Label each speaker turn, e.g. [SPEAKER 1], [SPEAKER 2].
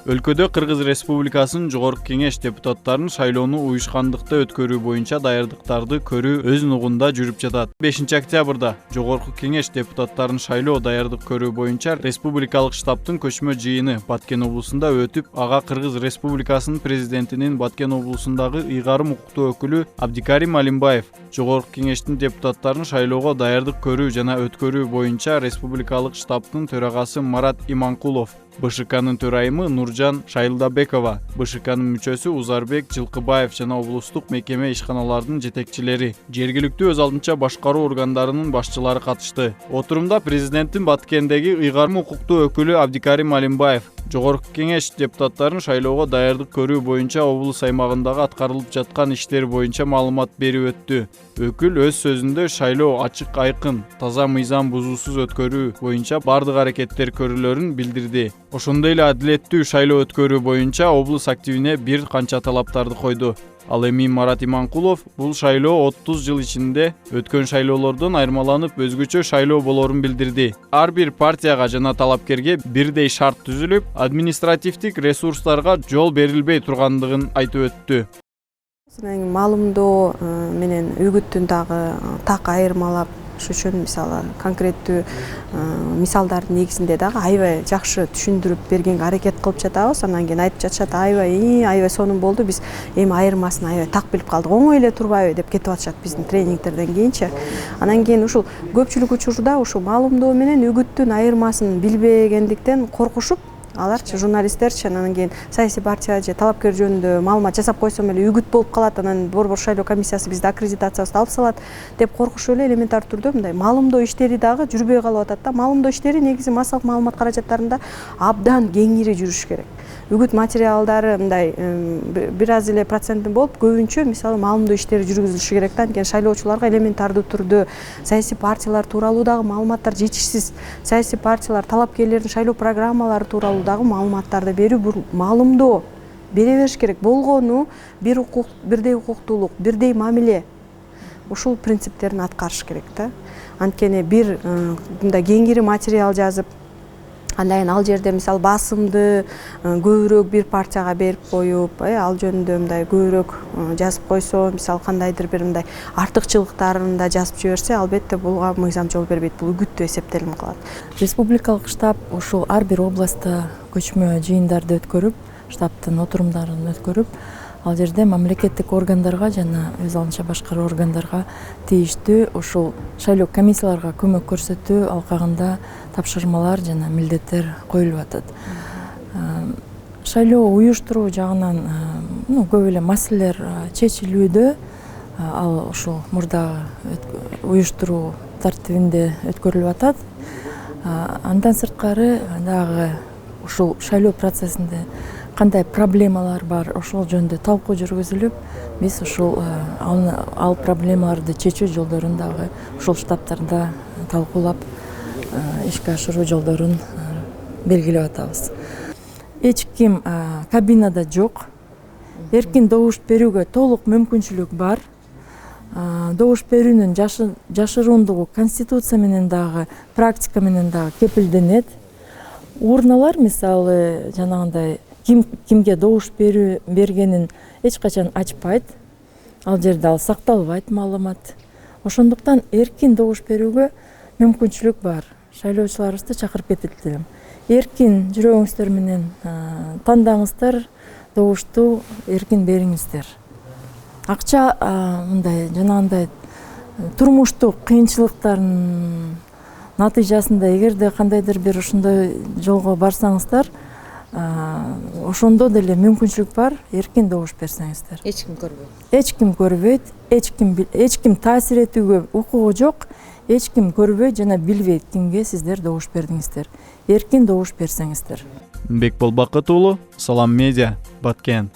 [SPEAKER 1] Өлкөдө Кыргыз Республикасынын Жогорку Кеңеш депутаттарын шайлоону уюшкандыкта өткөрүү боюнча даярдыктарды көрүү өз нугунда жүрүп жатат. 5 октябрда Жогорку Кеңеш депутаттарын шайлоо даярдык көрүү боюнча республикалык штабтын көчмө жыйыны Баткен облусунда өтүп, ага Кыргыз Республикасынын президентинин Баткен облусундагы ыйгарым укуктуу өкүлү Абдикарим Алимбаев, Жогорку Кеңештин депутаттарын шайлоого даярдык көрүү жана өткөрүү боюнча республикалык штабтын төрагасы Марат Иманкулов, БШКнын төрайымы Нуржан Шайлдабекова, БШКнын мүчөсү Узарбек Жылкыбаев жана облустук мекеме ишканалардын жетекчилери, жергиликтүү өз алдынча башкаруу органдарынын башчылары катышты. Отурумда президенттин Баткендеги ыйгарым укуктуу өкүлү Абдикарим Алимбаев Жогорку Кеңеш депутаттарын шайлоого даярдык көрүү боюнча облус аймагындагы аткарылып жаткан иштер боюнча маалымат берип өттү. Өкүл өз сөзүндө шайлоо ачык, айкын, таза, мыйзам бузуусуз өткөрүү боюнча бардык аракеттер көрүлөрүн билдирди. Ошондой эле адилеттүү шайлоо өткөрүү боюнча облус активине бир канча талаптарды койду. Ал эми Марат Иманкулов бул шайлоо 30 жыл ичинде өткөн шайлоолордон айырмаланып өзгөчө шайлоо болорун билдирди. Ар бир партияга жана талапкерге бирдей шарт түзүлүп, административдик ресурстарга жол берилбей тургандыгын айтып өттү.
[SPEAKER 2] Маалымдоо менен үгүттүн дагы так айырмалап, ошол үчүн мисалы конкреттүү мисалдардын негизинде дагы аябай жакшы түшүндүрүп бергенге аракет кылып жатабыз. Анан кийин айтып жатышат, аябай сонун болду, биз эми айырмасын аябай так билип калдык, оңой эле турбайбы деп кетип атышат биздин тренингтерден кийинчи. Анан кийин ушул көпчүлүк учурда ушул маалымдоо менен үгүттүн айырмасын билбегендиктен коркушуп, аларчы журналисттерчи анан кийин саясий партия же талапкер жөнүндө маалымат жасап койсом эле үгүт болуп калат, анан борбор шайлоо комиссиясы бизди аккредитациябызды алып салат деп коркушуп эле элементар түрдө мындай маалымдоо иштери дагы жүрбөй калып атат да. Маалымдоо иштери негизи массалык маалымат каражаттарында абдан кеңири жүрүш керек. Үгүт материалдары мындай бир аз эле проценттин болуп, көбүнчө мисалы маалымдоо иштери жүргүзүлүшү керек да. Анткени шайлоочуларга элементардуу түрдө саясий партиялар тууралуу дагы маалыматтар жетишсиз. Саясий партиялар, талапкерлердин шайлоо программалары тууралуу дагы маалыматтарды берүү, бул маалымдоо бере бериш керек. Болгону бир укук, бирдей укуктуулук, бирдей мамиле. Ушул принциптерин аткарыш керек да. Анткени бир мындай кеңири материал жазып, андан ал жерде мисалы басымды көбүрөөк бир партияга берип коюп, ал жөнүндө мындай көбүрөөк жазып койсо, мисалы кандайдыр бир мындай артыкчылыктарын да жазып жиберсе, албетте буга мыйзам жол бербейт, бул үгүттүү эсептелип калат.
[SPEAKER 3] Республикалык штаб ушул ар бир областта көчмө жыйындарды өткөрүп, штабтын отурумдарын өткөрүп, ал жерде мамлекеттик органдарга жана өз алдынча башкаруу органдарга тийиштүү ушул шайлоо комиссияларга көмөк көрсөтүү алкагында тапшырмалар жана милдеттер коюлуп атат. Шайлоо уюштуруу жагынан көп эле маселелер чечилүүдө, ал ушул мурдагы уюштуруу тартибинде өткөрүлүп атат. Андан сырткары дагы ушул шайлоо процессинде кандай проблемалар бар, ошол жөнүндө талкуу жүргүзүлүп, биз ушул ал проблемаларды чечүү жолдорун дагы ушул штабтарда талкуулап, ишке ашыруу жолдорун белгилеп атабыз. Эч ким кабинада жок. Эркин добуш берүүгө толук мүмкүнчүлүк бар. Добуш берүүнүн жашыруундугу конституция менен дагы, практика менен дагы кепилденет. Урналар мисалы жанагындай кимге добуш бергенин эч качан ачпайт. Ал жерде ал сакталбайт маалымат. Ошондуктан эркин добуш берүүгө мүмкүнчүлүк бар. Шайлоочуларыбызды чакырып кетирдим. Эркин жүрөгүңүздөр менен тандаңыздар, добушту эркин бериңиздер. Акча мындай жанагындай турмуштук кыйынчылыктардын натыйжасында эгерде кандайдыр бир ушундай жолго барсаңыздар, ошондо деле мүмкүнчүлүк бар, эркин добуш берсеңиздер.
[SPEAKER 4] Эч ким көрбөйт.
[SPEAKER 3] Эч ким көрбөйт, эч ким таасир этүүгө укугу жок, эч ким көрбөйт жана билбейт кимге сиздер добуш бердиңиздер. Эркин добуш берсеңиздер.
[SPEAKER 1] Бекбол Бакыт уулу, Салам Медиа, Баткен.